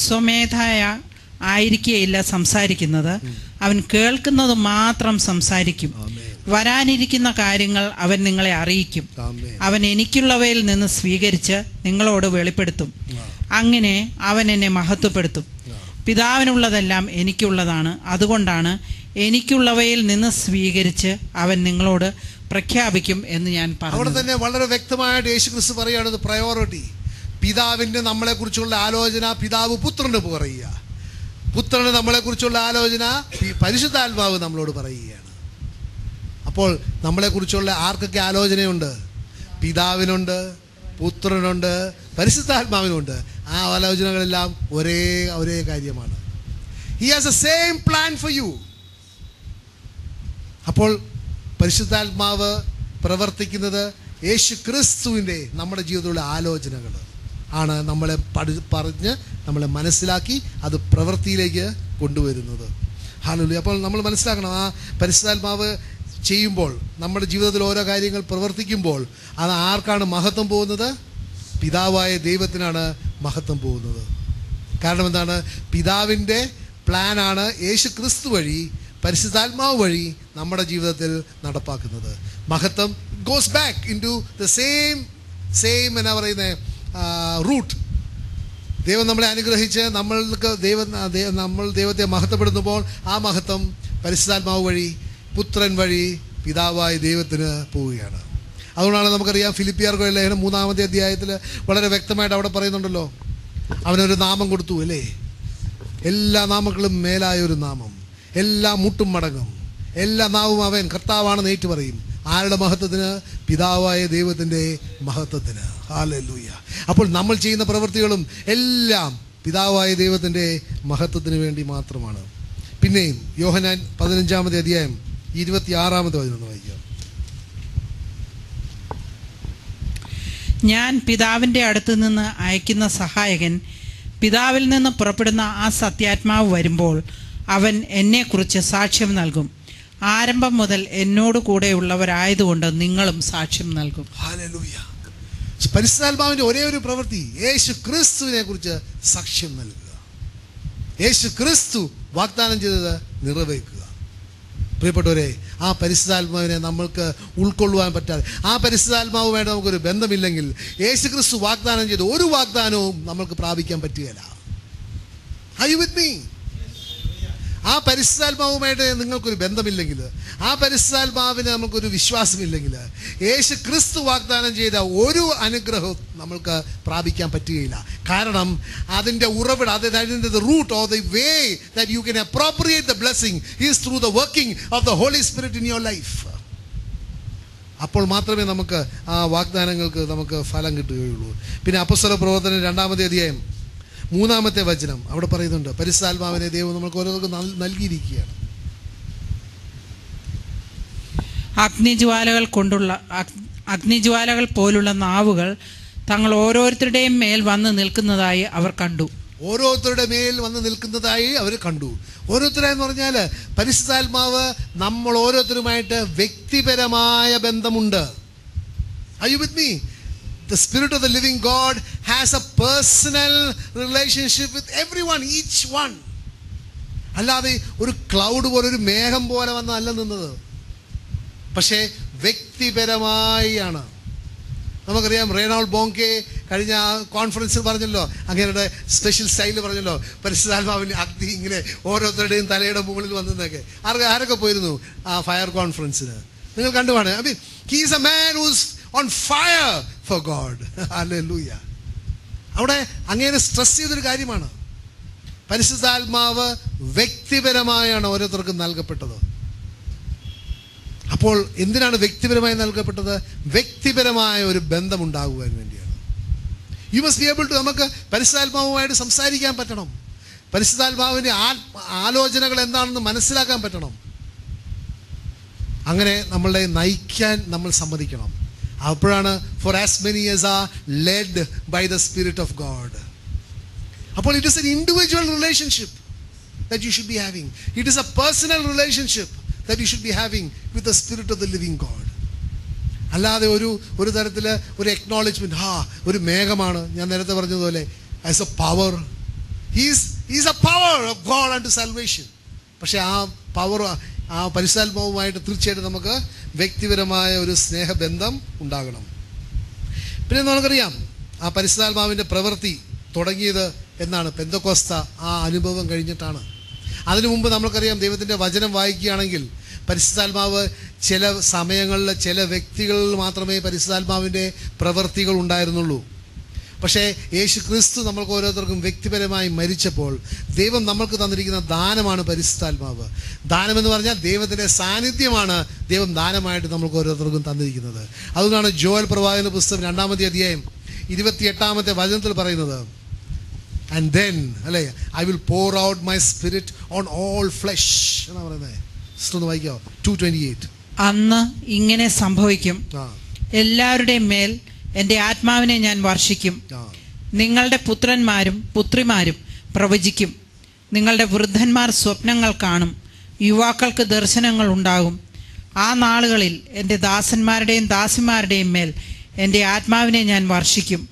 Speaker 2: സ്വമേധായ ആയിരിക്കുകയില്ല സംസാരിക്കുന്നത്, അവൻ കേൾക്കുന്നത് മാത്രം സംസാരിക്കും. വരാനിരിക്കുന്ന കാര്യങ്ങൾ അവൻ നിങ്ങളെ അറിയിക്കും. അവൻ എനിക്കുള്ളവയിൽ നിന്ന് സ്വീകരിച്ച് നിങ്ങളോട് വെളിപ്പെടുത്തും. അങ്ങനെ അവൻ എന്നെ മഹത്വപ്പെടുത്തും. പിതാവിനുള്ളതെല്ലാം എനിക്കുള്ളതാണ്, അതുകൊണ്ടാണ് എനിക്കുള്ളവയിൽ നിന്ന് സ്വീകരിച്ച് അവൻ നിങ്ങളോട് പ്രഖ്യാപിക്കും എന്ന് ഞാൻ
Speaker 1: അവിടെ
Speaker 2: പറഞ്ഞു.
Speaker 1: തന്നെ വളരെ വ്യക്തമായിട്ട് യേശുക്രിസ്തു പറയുകയാണ് പ്രയോറിറ്റി. പിതാവിൻ്റെ നമ്മളെക്കുറിച്ചുള്ള ആലോചന പിതാവ് പുത്രന് പറയുക, പുത്രന് നമ്മളെക്കുറിച്ചുള്ള ആലോചന പരിശുദ്ധാത്മാവ് നമ്മളോട് പറയുകയാണ്. അപ്പോൾ നമ്മളെക്കുറിച്ചുള്ള ആർക്കൊക്കെ ആലോചനയുണ്ട്? പിതാവിനുണ്ട്, പുത്രനുണ്ട്, പരിശുദ്ധാത്മാവിനുണ്ട്. ആ ആലോചനകളെല്ലാം ഒരേ കാര്യമാണ്. He has the same plan for you. അപ്പോൾ പരിശുദ്ധാത്മാവ് പ്രവർത്തിക്കുന്നത് യേശു ക്രിസ്തുവിൻ്റെ നമ്മുടെ ജീവിതത്തിലുള്ള ആലോചനകൾ ആണ് നമ്മളെ പറഞ്ഞ് നമ്മളെ മനസ്സിലാക്കി അത് പ്രവൃത്തിയിലേക്ക് കൊണ്ടുവരുന്നത്. ഹല്ലേലൂയ. അപ്പോൾ നമ്മൾ മനസ്സിലാക്കണം, ആ പരിശുദ്ധാത്മാവ് ചെയ്യുമ്പോൾ നമ്മുടെ ജീവിതത്തിൽ ഓരോ കാര്യങ്ങൾ പ്രവർത്തിക്കുമ്പോൾ അത് ആർക്കാണ് മഹത്വം പോകുന്നത്? പിതാവായ ദൈവത്തിനാണ് മഹത്വം പോകുന്നത്. കാരണം എന്താണ്? പിതാവിൻ്റെ പ്ലാനാണ് യേശു ക്രിസ്തു വഴി പരിശുദ്ധാത്മാവ് വഴി നമ്മുടെ ജീവിതത്തിൽ നടപ്പാക്കുന്നത്. മഹത്വം goes back into the same എന്നാ പറയുന്നത് റൂട്ട്. ദൈവം നമ്മളെ അനുഗ്രഹിച്ച് നമ്മൾക്ക് നമ്മൾ ദൈവത്തെ മഹത്വപ്പെടുത്തുമ്പോൾ ആ മഹത്വം പരിശുദ്ധാത്മാവ് വഴി പുത്രൻ വഴി പിതാവായ ദൈവത്തിന് പോവുകയാണ്. അതുകൊണ്ടാണ് നമുക്കറിയാം ഫിലിപ്പിയർക്ക് ലേഖനം 3-ാമത്തെ അധ്യായത്തിൽ വളരെ വ്യക്തമായിട്ട് അവിടെ പറയുന്നുണ്ടല്ലോ, അവനൊരു നാമം കൊടുത്തു അല്ലേ? എല്ലാ നാമങ്ങളും മേലായൊരു നാമം, എല്ലാ മുട്ടും മടങ്ങും, എല്ലാ നാവും അവൻ കർത്താവാണെന്ന് ഏറ്റു പറയും. ആരുടെ മഹത്വത്തിന്? പിതാവായ ദൈവത്തിൻ്റെ മഹത്വത്തിന്. ഹല്ലേലൂയ. അപ്പോൾ നമ്മൾ ചെയ്യുന്ന പ്രവൃത്തികളും എല്ലാം പിതാവായ ദൈവത്തിൻ്റെ മഹത്വത്തിന് വേണ്ടി മാത്രമാണ്. പിന്നെയും യോഹന്നാൻ 15-ാമത്തെ അധ്യായം 26-ാമത്തെ വചനം വായിക്കാം.
Speaker 2: ഞാൻ പിതാവിൻ്റെ അടുത്ത് നിന്ന് അയക്കുന്ന സഹായകൻ, പിതാവിൽ നിന്ന് പുറപ്പെടുന്ന ആ സത്യാത്മാവ് വരുമ്പോൾ അവൻ എന്നെക്കുറിച്ച് സാക്ഷ്യം നൽകും. ആരംഭം മുതൽ എന്നോട് കൂടെയുള്ളവരായതുകൊണ്ട് നിങ്ങളും സാക്ഷ്യം നൽകും.
Speaker 1: ഹല്ലേലൂയ. പരിശുദ്ധാത്മാവിൻ്റെ ഒരേ ഒരു പ്രവൃത്തി യേശു ക്രിസ്തുവിനെ കുറിച്ച് സാക്ഷ്യം നൽകുക. യേശു ക്രിസ്തു വാഗ്ദാനം ചെയ്തത് നിറവേറ്റുക. പ്രിയപ്പെട്ടവരെ, ആ പരിശുദ്ധാത്മാവിനെ നമ്മൾക്ക് ഉൾക്കൊള്ളുവാൻ പറ്റാതെ, ആ പരിശുദ്ധാത്മാവുമായിട്ട് നമുക്കൊരു ബന്ധമില്ലെങ്കിൽ യേശു ക്രിസ്തു വാഗ്ദാനം ചെയ്ത ഒരു വാഗ്ദാനവും നമ്മൾക്ക് പ്രാപിക്കാൻ പറ്റുകയില്ല. Are you with me? ആ പരിശുദ്ധാത്മാവുമായിട്ട് നിങ്ങൾക്കൊരു ബന്ധമില്ലെങ്കിൽ, ആ പരിശുദ്ധാത്മാവിന് നമുക്കൊരു വിശ്വാസമില്ലെങ്കിൽ, യേശു ക്രിസ്തു വാഗ്ദാനം ചെയ്ത ഒരു അനുഗ്രഹവും നമ്മൾക്ക് പ്രാപിക്കാൻ പറ്റുകയില്ല. കാരണം അതിൻ്റെ ഉറവിടം, അതായത് the root or the way that you can appropriate the blessing is through the working of the Holy Spirit in your life. അപ്പോൾ മാത്രമേ നമുക്ക് ആ വാഗ്ദാനങ്ങൾക്ക് നമുക്ക് ഫലം കിട്ടുകയുള്ളൂ. പിന്നെ അപ്പോസ്തല പ്രവർത്തനം 2-ാമത്തെ അധ്യായം 3-ാമത്തെ വചനം അവിടെ പറയുന്നുണ്ട്, പരിശുദ്ധാത്മാവിനെ ദൈവം നമുക്ക് ഓരോരുത്തർക്കും നൽകിയിരിക്കുകയാണ്.
Speaker 2: അഗ്നിജ്വാലകൾ പോലുള്ള നാവുകൾ തങ്ങൾ ഓരോരുത്തരുടെയും മേൽ വന്ന് നിൽക്കുന്നതായി അവർ കണ്ടു.
Speaker 1: ഓരോരുത്തരുടെ മേൽ വന്ന് നിൽക്കുന്നതായി അവർ കണ്ടു. ഓരോരുത്തരെന്ന് പറഞ്ഞാൽ പരിശുദ്ധാത്മാവ് നമ്മൾ ഓരോരുത്തരുമായിട്ട് വ്യക്തിപരമായ ബന്ധമുണ്ട്. Are you with me? The Spirit of the living God has a personal relationship with everyone, each one. അല്ലാതെ ഒരു ക്ലൗഡ് പോലെ, ഒരു മേഘം പോലെ വന്നല്ല നിന്നത്, പക്ഷേ വ്യക്തിപരമായി ആണ്. നമുക്കറിയാം റേനോൾഡ് ബോങ്കെ കഴിഞ്ഞ കോൺഫറൻസിൽ പറഞ്ഞല്ലോ, അങ്ങനെയുടെ സ്പെഷ്യൽ സ്റ്റൈൽ പറഞ്ഞല്ലോ, പരിശുദ്ധാത്മാവിൻ്റെ അഗ്നി ഇങ്ങനെ ഓരോരുത്തരുടെയും തലയുടെ മുകളിൽ വന്നതൊക്കെ. ആരൊക്കെ പോയിരുന്നു ആ ഫയർ കോൺഫറൻസിന്? നിങ്ങൾ കണ്ടുമാണ്. I mean, he is a man who's on fire for God. Hallelujah. അവിടെ അങ്ങനെ സ്ട്രെസ് ചെയ്തൊരു കാര്യമാണ്. പരിശുദ്ധാത്മാവ് വ്യക്തിപരമായാണ് ഓരോരുത്തർക്കും നൽകപ്പെട്ടത്. അപ്പോൾ എന്തിനാണ് വ്യക്തിപരമായി നൽകപ്പെട്ടത്? വ്യക്തിപരമായ ഒരു ബന്ധമുണ്ടാകുവാൻ വേണ്ടിയാണ്. You must be able to, നമുക്ക് പരിശുദ്ധാത്മാവുമായിട്ട് സംസാരിക്കാൻ പറ്റണം. പരിശുദ്ധാത്മാവിൻ്റെ ആലോചനകൾ എന്താണെന്ന് മനസ്സിലാക്കാൻ പറ്റണം. അങ്ങനെ നമ്മളെ നയിക്കാൻ നമ്മൾ സമ്മതിക്കണം. അപ്പോഴാണ് for as many as are led by the Spirit of God. അപ്പോൾ it is an individual relationship that you should be having. It is a personal relationship that you should be having with the Spirit of the living God. അല്ലാതെ ഒരു തരത്തിൽ ഒരു acknowledgement, ഒരു മേഘമാണ്, ഞാൻ നേരത്തെ പറഞ്ഞതുപോലെ, as A power. He's A power of God and salvation. പക്ഷെ ആ പവർ, ആ പരിശുദ്ധാത്മാവുമായിട്ട് തീർച്ചയായിട്ടും നമുക്ക് വ്യക്തിപരമായ ഒരു സ്നേഹബന്ധം ഉണ്ടാകണം. പിന്നെ നമുക്കറിയാം ആ പരിശുദ്ധാത്മാവിൻ്റെ പ്രവൃത്തി തുടങ്ങിയത് എന്നാണ്? പെന്തക്കോസ്ത ആ അനുഭവം കഴിഞ്ഞിട്ടാണ്. അതിനു മുമ്പ് നമുക്കറിയാം, ദൈവത്തിൻ്റെ വചനം വായിക്കുകയാണെങ്കിൽ പരിശുദ്ധാത്മാവ് ചില സമയങ്ങളിൽ ചില വ്യക്തികളിൽ മാത്രമേ പരിശുദ്ധാത്മാവിൻ്റെ പ്രവൃത്തികൾ ഉണ്ടായിരുന്നുള്ളൂ. പക്ഷേ യേശു ക്രിസ്തു നമ്മൾക്ക് ഓരോരുത്തർക്കും വ്യക്തിപരമായി മരിച്ചപ്പോൾ ദൈവം നമ്മൾക്ക് തന്നിരിക്കുന്ന ദാനമാണ് പരിശുദ്ധാത്മാവ്. ദാനമെന്ന് പറഞ്ഞാൽ ദൈവത്തിൻ്റെ സാന്നിധ്യമാണ് ദൈവം ദാനമായിട്ട് നമ്മൾക്ക് ഓരോരുത്തർക്കും തന്നിരിക്കുന്നത്. അതുകൊണ്ടാണ് ജോയൽ പ്രവാചകന്റെ പുസ്തകം 2-ാമത്തെ അധ്യായം 28-ാമത്തെ വചനത്തിൽ പറയുന്നത്, ആൻഡ് ദെൻ അല്ലേ, I will pore out my spirit on all flesh എന്നാണ് പറയുന്നത്. ഒന്ന് വായിക്കാമോ? 2:28.
Speaker 2: അന്ന് ഇങ്ങനെ സംഭവിക്കും, എല്ലാവരുടെയും മേൽ എൻ്റെ ആത്മാവിനെ ഞാൻ വർഷിക്കും. നിങ്ങളുടെ പുത്രന്മാരും പുത്രിമാരും പ്രവചിക്കും, നിങ്ങളുടെ വൃദ്ധന്മാർ സ്വപ്നങ്ങൾ കാണും, യുവാക്കൾക്ക് ദർശനങ്ങൾ ഉണ്ടാകും. ആ നാളുകളിൽ എൻ്റെ ദാസന്മാരുടെയും ദാസിമാരുടെയും മേൽ എൻ്റെ ആത്മാവിനെ ഞാൻ വർഷിക്കും.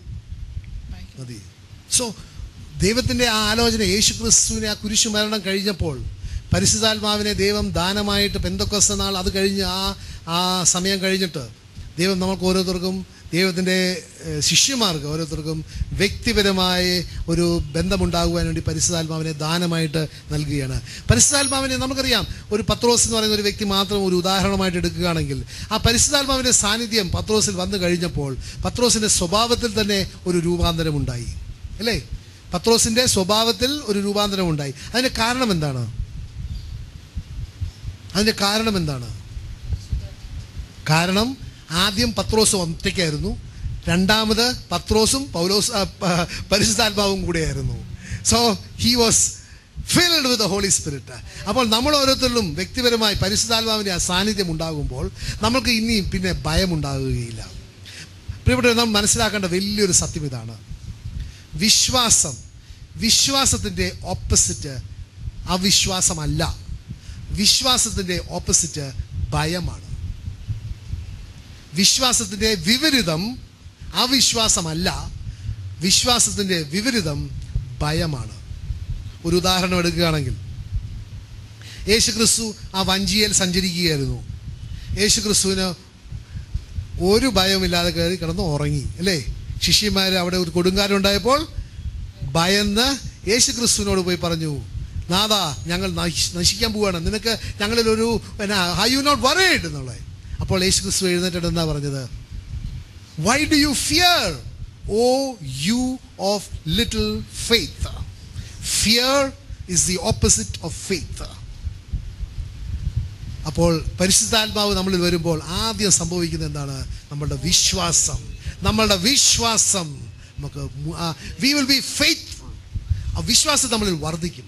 Speaker 1: സോ ദൈവത്തിൻ്റെ ആ ആലോചന, യേശു ക്രിസ്തുവിനെ ആ കുരിശു മരണം കഴിഞ്ഞപ്പോൾ പരിശുദ്ധാത്മാവിനെ ദൈവം ദാനമായിട്ട് പെന്തക്കോസ്ത് നാൾ അത് കഴിഞ്ഞ് ആ സമയം കഴിഞ്ഞിട്ട് ദൈവം നമുക്ക് ഓരോരുത്തർക്കും, ദൈവത്തിൻ്റെ ശിഷ്യന്മാർക്ക് ഓരോരുത്തർക്കും വ്യക്തിപരമായ ഒരു ബന്ധമുണ്ടാകുവാൻ വേണ്ടി പരിശുദ്ധാത്മാവിനെ ദാനമായിട്ട് നൽകുകയാണ്. പരിശുദ്ധാത്മാവിനെ നമുക്കറിയാം, ഒരു പത്രോസ് എന്ന് പറയുന്ന ഒരു വ്യക്തി മാത്രം ഒരു ഉദാഹരണമായിട്ട് എടുക്കുകയാണെങ്കിൽ ആ പരിശുദ്ധാത്മാവിൻ്റെ സാന്നിധ്യം പത്രോസിൽ വന്നു കഴിഞ്ഞപ്പോൾ പത്രോസിൻ്റെ സ്വഭാവത്തിൽ തന്നെ ഒരു രൂപാന്തരം ഉണ്ടായി, അല്ലേ? പത്രോസിൻ്റെ സ്വഭാവത്തിൽ ഒരു രൂപാന്തരം ഉണ്ടായി. അതിൻ്റെ കാരണം എന്താണ്? കാരണം ആദ്യം പത്രോസ് ഒറ്റയ്ക്കായിരുന്നു, രണ്ടാമത് പത്രോസും പരിശുദ്ധാത്മാവും കൂടെയായിരുന്നു. So he was filled with the holy spirit. അപ്പോൾ നമ്മൾ ഓരോരുത്തരിലും വ്യക്തിപരമായി പരിശുദ്ധാത്മാവിൻ്റെ ആ സാന്നിധ്യം ഉണ്ടാകുമ്പോൾ നമുക്ക് ഇനിയും പിന്നെ ഭയമുണ്ടാകുകയില്ല. പ്രിയപ്പെട്ടവരെ, നാം മനസ്സിലാക്കേണ്ട വലിയൊരു സത്യം ഇതാണ്. വിശ്വാസത്തിൻ്റെ ഓപ്പോസിറ്റ് അവിശ്വാസമല്ല. വിശ്വാസത്തിൻ്റെ ഓപ്പോസിറ്റ് ഭയമാണ്. വിശ്വാസത്തിൻ്റെ വിപരീതം അവിശ്വാസമല്ല, വിശ്വാസത്തിൻ്റെ വിപരീതം ഭയമാണ്. ഒരു ഉദാഹരണം എടുക്കുകയാണെങ്കിൽ, യേശുക്രിസ്തു ആ വഞ്ചിയിൽ സഞ്ചരിക്കുകയായിരുന്നു. യേശുക്രിസ്തുവിന് ഒരു ഭയമില്ലാതെ കയറി കിടന്ന് ഉറങ്ങി, അല്ലേ? ശിഷ്യന്മാർ അവിടെ ഒരു കൊടുങ്കാറ്റുണ്ടായപ്പോൾ ഭയന്ന് യേശുക്രിസ്തുവിനോട് പോയി പറഞ്ഞു, നാഥാ, ഞങ്ങൾ നശിക്കാൻ പോവുകയാണ്, നിനക്ക് ഞങ്ങളിലൊരു ഹാ യു നോട്ട് വറീഡ് എന്നുള്ളത്. അപ്പോൾ യേശുക്രിസ്തു എഴുന്നേറ്റിട്ട് എന്താ പറഞ്ഞത്? Why do you fear, O you of little faith. Fear is the opposite of faith. അപ്പോൾ പരിശുദ്ധാത്മാവ് നമ്മളിൽ വരുമ്പോൾ ആദ്യം സംഭവിക്കുന്നത് എന്താണ്? നമ്മളുടെ വിശ്വാസം നമുക്ക് വി വിൽ ബി ഫെയ്ത്ത്ഫുൾ. ആ വിശ്വാസം നമ്മളിൽ വർദ്ധിക്കും.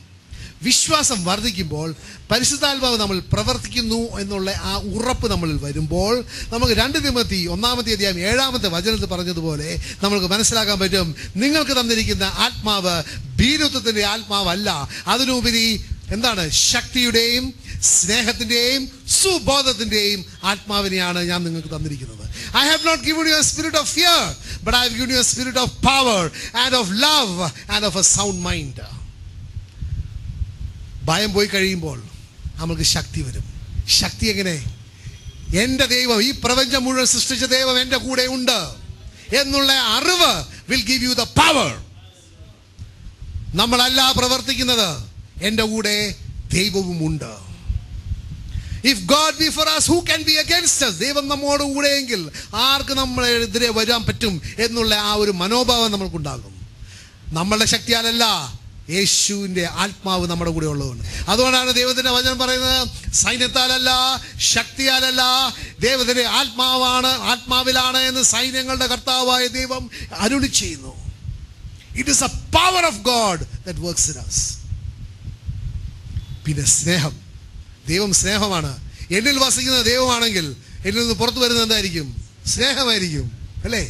Speaker 1: വിശ്വാസം വർദ്ധിക്കുമ്പോൾ പരിശുദ്ധാത്മാവ് നമ്മൾ പ്രവർത്തിക്കുന്നു എന്നുള്ള ആ ഉറപ്പ് നമ്മളിൽ വരുമ്പോൾ നമുക്ക് 2 തിമോത്തി 1-ാമത്തെ അധ്യായം 7-ാമത്തെ വചനത്തിൽ പറഞ്ഞതുപോലെ നമുക്ക് മനസ്സിലാക്കാൻ പറ്റും, നിങ്ങൾക്ക് തന്നിരിക്കുന്ന ആത്മാവ് ഭീരുത്വത്തിൻ്റെ ആത്മാവല്ല, അതിനുപരി എന്താണ്? ശക്തിയുടെയും സ്നേഹത്തിൻ്റെയും സുബോധത്തിൻ്റെയും ആത്മാവിനെയാണ് ഞാൻ നിങ്ങൾക്ക് തന്നിരിക്കുന്നത്. I have not given you a spirit of fear, but I have given you a spirit of power and of love and of a sound mind. ഭയം പോയി കഴിയുമ്പോൾ നമുക്ക് ശക്തി വരും. ശക്തി എങ്ങനെ? എൻ്റെ ദൈവം, ഈ പ്രപഞ്ചം മുഴുവൻ സൃഷ്ടിച്ച ദൈവം എൻ്റെ കൂടെ ഉണ്ട് എന്നുള്ള അറിവ് will give you the power. നമ്മളല്ല പ്രവർത്തിക്കുന്നത്, എൻ്റെ കൂടെ ദൈവവുമുണ്ട്. If God be for us, who can be against us? ദൈവം നമ്മോട് കൂടെയെങ്കിൽ ആർക്ക് നമ്മളെതിരെ വരാൻ പറ്റും എന്നുള്ള ആ ഒരു മനോഭാവം നമ്മൾക്കുണ്ടാകും. നമ്മളുടെ ശക്തിയാലല്ല, യേശുവിൻ്റെ ആത്മാവ് നമ്മുടെ കൂടെ ഉള്ളതുകൊണ്ട്. അതുകൊണ്ടാണ് ദൈവത്തിൻ്റെ വചനം പറയുന്നത്, സൈന്യത്താലല്ല ശക്തിയാലല്ല, ദൈവത്തിൻ്റെ ആത്മാവിലാണ് എന്ന് സൈന്യങ്ങളുടെ കർത്താവായ ദൈവം അരുളി ചെയ്യുന്നു. It is a power of God that works in us. പിന്നെ സ്നേഹം. ദൈവം സ്നേഹമാണ്. എന്നിൽ വസിക്കുന്ന ദൈവമാണെങ്കിൽ എന്നിൽ നിന്ന് പുറത്തു വരുന്നത് എന്തായിരിക്കും? സ്നേഹമായിരിക്കും, അല്ലേ?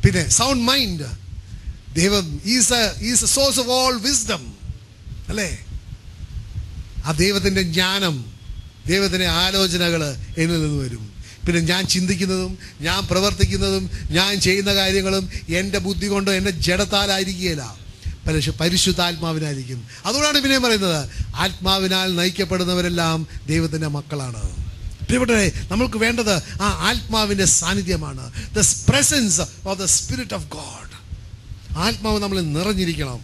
Speaker 1: പിന്നെ സൗണ്ട് മൈൻഡ്. ദൈവം is A source of all wisdom, അല്ലേ? ആ ദൈവത്തിൻ്റെ ജ്ഞാനം, ദൈവത്തിൻ്റെ ആലോചനകൾ എന്നിൽ നിന്ന് വരും. പിന്നെ ഞാൻ ചിന്തിക്കുന്നതും ഞാൻ പ്രവർത്തിക്കുന്നതും ഞാൻ ചെയ്യുന്ന കാര്യങ്ങളും എൻ്റെ ബുദ്ധി കൊണ്ടോ എൻ്റെ ജഡത്താലായിരിക്കുകയില്ല, പരിശുദ്ധാത്മാവിനായിരിക്കും. അതുകൊണ്ടാണ് പിന്നെ പറയുന്നത്, ആത്മാവിനാൽ നയിക്കപ്പെടുന്നവരെല്ലാം ദൈവത്തിൻ്റെ മക്കളാണ്. പ്രിയപ്പെട്ടവരെ, നമ്മൾക്ക് വേണ്ടത് ആ ആത്മാവിൻ്റെ സാന്നിധ്യമാണ്. The presence of the spirit of God. ആത്മാവ് നമ്മളിൽ നിറഞ്ഞിരിക്കണം.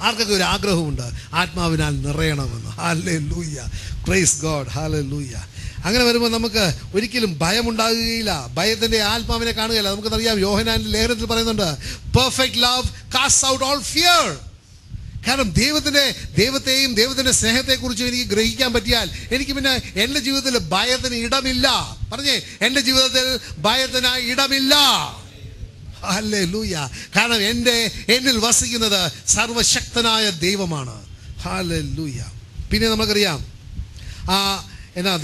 Speaker 1: ആർക്കൊക്കെ ഒരു ആഗ്രഹമുണ്ട് ആത്മാവിനാൽ നിറയണമെന്ന്? Hallelujah, praise God, hallelujah. അങ്ങനെ വരുമ്പോൾ നമുക്ക് ഒരിക്കലും ഭയമുണ്ടാകുകയില്ല, ഭയത്തിൻ്റെ ആത്മാവിനെ കാണുകയില്ല. നമുക്കറിയാം, യോഹന്നാന്റെ ലേഖനത്തിൽ പറയുന്നുണ്ട്, perfect love cast out all fear. കാരണം ദൈവത്തെയും ദൈവത്തിൻ്റെ സ്നേഹത്തെക്കുറിച്ചും എനിക്ക് ഗ്രഹിക്കാൻ പറ്റിയാൽ എനിക്ക് പിന്നെ എൻ്റെ ജീവിതത്തിൽ ഭയത്തിന് ഇടമില്ല. പറഞ്ഞേ, എൻ്റെ ജീവിതത്തിൽ ഭയത്തിന് ഇടമില്ല. ഹല്ലേലൂയ. കാരണം എന്നിൽ വസിക്കുന്നത് സർവശക്തനായ ദൈവമാണ്. ഹല്ലേലൂയ. പിന്നെ നമുക്കറിയാം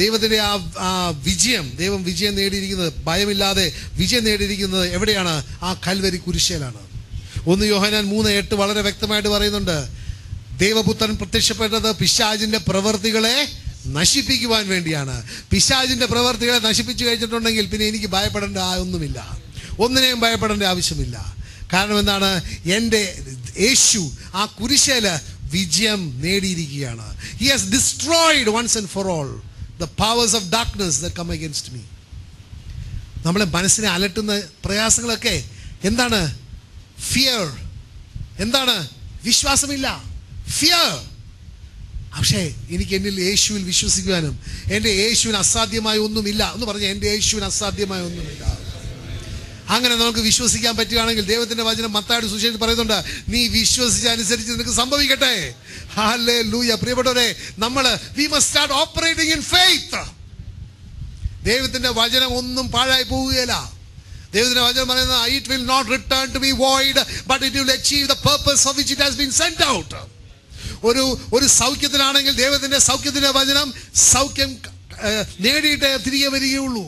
Speaker 1: ദൈവത്തിൻ്റെ ദൈവം വിജയം നേടിയിരിക്കുന്നത്, ഭയമില്ലാതെ വിജയം നേടിയിരിക്കുന്നത് എവിടെയാണ്? ആ കൽവരി കുരിശിലാണ്. 1 യോഹന്നാൻ 3:8 വളരെ വ്യക്തമായിട്ട് പറയുന്നുണ്ട്, ദൈവപുത്രൻ പ്രത്യക്ഷപ്പെട്ടത് പിശാചിന്റെ പ്രവൃത്തികളെ നശിപ്പിക്കുവാൻ വേണ്ടിയാണ്. പിശാചിന്റെ പ്രവൃത്തികളെ നശിപ്പിച്ചു കഴിഞ്ഞിട്ടുണ്ടെങ്കിൽ പിന്നെ എനിക്ക് ഭയപ്പെടേണ്ട ഒന്നുമില്ല, ഒന്നിനെയും ഭയപ്പെടേണ്ട ആവശ്യമില്ല. കാരണം എന്താണ്? എൻ്റെ യേശു ആ കുരിശിൽ വിജയം നേടിയിരിക്കുകയാണ്. He has destroyed once and for all the powers of darkness that come against me. നമ്മളെ മനസ്സിനെ അലട്ടുന്ന പ്രയാസങ്ങളൊക്കെ എന്താണ്? ഫിയർ. എന്താണ്? വിശ്വാസമില്ല, ഫിയർ. പക്ഷേ എനിക്ക് എന്നിൽ യേശുവിൽ വിശ്വസിക്കുവാനും എൻ്റെ യേശുവിന് അസാധ്യമായ ഒന്നുമില്ല എന്ന് പറഞ്ഞാൽ എൻ്റെ യേശുവിന് അസാധ്യമായ ഒന്നുമില്ല. അങ്ങനെ നമുക്ക് വിശ്വസിക്കാൻ പറ്റുകയാണെങ്കിൽ ദൈവത്തിന്റെ വചനം മത്തായിയുടെ സുവിശേഷത്തിൽ പറയുന്നുണ്ട്, നീ വിശ്വസിച്ചനുസരിച്ച് നിനക്ക് സംഭവിക്കട്ടെ. ഹല്ലേലൂയ. പ്രിയപ്പെട്ടവരെ, we must start operating in faith. ദൈവത്തിന്റെ വചനം ഒന്നും പാഴായി പോവുകയില്ല. ദൈവത്തിന്റെ വചനം പറയുന്നത്, it will not return to be void, but it will achieve the purpose for which it has been sent out. ഒരു സൗഖ്യത്തിനാണെങ്കിൽ ദൈവത്തിന്റെ സൗഖ്യത്തിന്റെ വചനം സൗഖ്യം നേടിയിട്ടേ തിരികെ വരികയുള്ളൂ.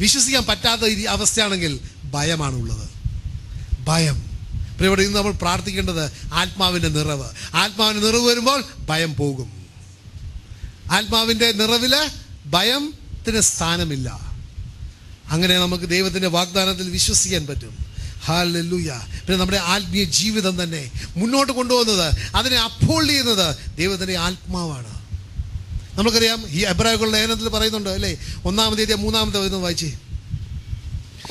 Speaker 1: വിശ്വസിക്കാൻ പറ്റാത്ത അവസ്ഥയാണെങ്കിൽ ഭയമാണുള്ളത്. ഭയം. പ്രിയപ്പെട്ട, ഇന്ന് നമ്മൾ പ്രാർത്ഥിക്കേണ്ടത് ആത്മാവിന്റെ നിറവ്. ആത്മാവിന്റെ നിറവ് വരുമ്പോൾ ഭയം പോകും. ആത്മാവിന്റെ നിറവില് ഭയത്തിന് സ്ഥാനമില്ല. അങ്ങനെ നമുക്ക് ദൈവത്തിന്റെ വാഗ്ദാനത്തിൽ വിശ്വസിക്കാൻ പറ്റും. ഹല്ലേലൂയ. പിന്നെ നമ്മുടെ ആത്മീയ ജീവിതം തന്നെ മുന്നോട്ട് കൊണ്ടുപോകുന്നത്, അതിനെ അപ്ഹോൾഡ് ചെയ്യുന്നത് ദൈവത്തിന്റെ ആത്മാവാണ്. നമുക്കറിയാം, ഈ എബ്രായരുടെ ലേഖനത്തിൽ പറയുന്നുണ്ട് അല്ലേ, 1-3 വായിച്ചേ.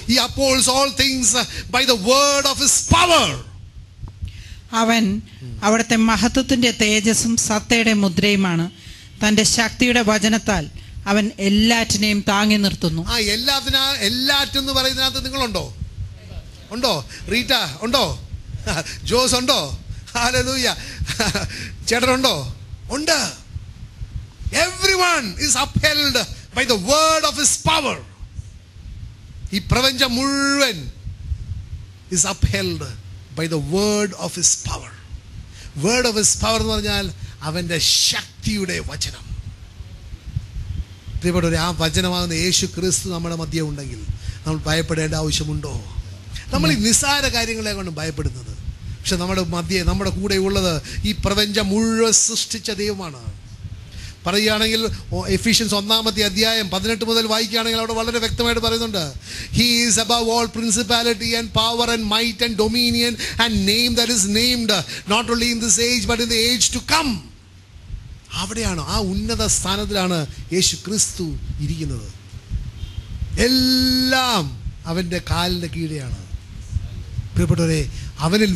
Speaker 1: He upholds all things by the word of his power.
Speaker 2: അവൻ അവിടുത്തെ മഹത്വത്തിന്റെ തേജസ്സും സത്തയുടെ മുദ്രയുമാണ്. തന്റെ ശക്തിയുടെ വചനത്താൽ അവൻ എല്ലാറ്റിനെയും താങ്ങി നിർത്തുന്നു.
Speaker 1: എല്ലാറ്റെന്ന് പറയുന്നതിനകത്ത് നിങ്ങളുണ്ടോ? ഉണ്ടോ? റീറ്റ ഉണ്ടോ? ജോസ് ഉണ്ടോ? ഹല്ലേലൂയ. ചേട്ടനുണ്ടോ? ഉണ്ട്. Everyone is upheld by the word of his power. ഈ പ്രപഞ്ചം മുഴുവൻ is upheld by the word of his power. Word of his power എന്ന് പറഞ്ഞാൽ അവന്റെ ശക്തിയുടെ വചനം. പ്രിയപ്പെട്ടവരെ, ആ വചനമാകുന്ന യേശു ക്രിസ്തു നമ്മുടെ മധ്യേ ഉണ്ടെങ്കിൽ നമ്മൾ ഭയപ്പെടേണ്ട ആവശ്യമുണ്ടോ? നമ്മൾ ഈ നിസ്സാര കാര്യങ്ങളെ കൊണ്ട് ഭയപ്പെടുന്നത്. പക്ഷെ നമ്മുടെ മധ്യേ, നമ്മുടെ കൂടെ ഉള്ളത് ഈ പ്രപഞ്ചം മുഴുവൻ സൃഷ്ടിച്ച ദൈവമാണ്. പറയുകയാണെങ്കിൽ എഫീഷ്യൻസ് 1-ാം-അധ്യായം 18 മുതൽ വായിക്കുകയാണെങ്കിൽ അവിടെ വളരെ വ്യക്തമായിട്ട് പറയുന്നുണ്ട്, He is above all principality and power and might and dominion and name that is named, not only in this age but in the age to come. അവിടെയാണ്, ആ ഉന്നത സ്ഥാനത്തിലാണ് യേശു ക്രിസ്തു ഇരിക്കുന്നത്. എല്ലാം അവൻ്റെ കാലിൻ്റെ കീഴെയാണ്. പ്രിയപ്പെട്ടവരെ, അവനിൽ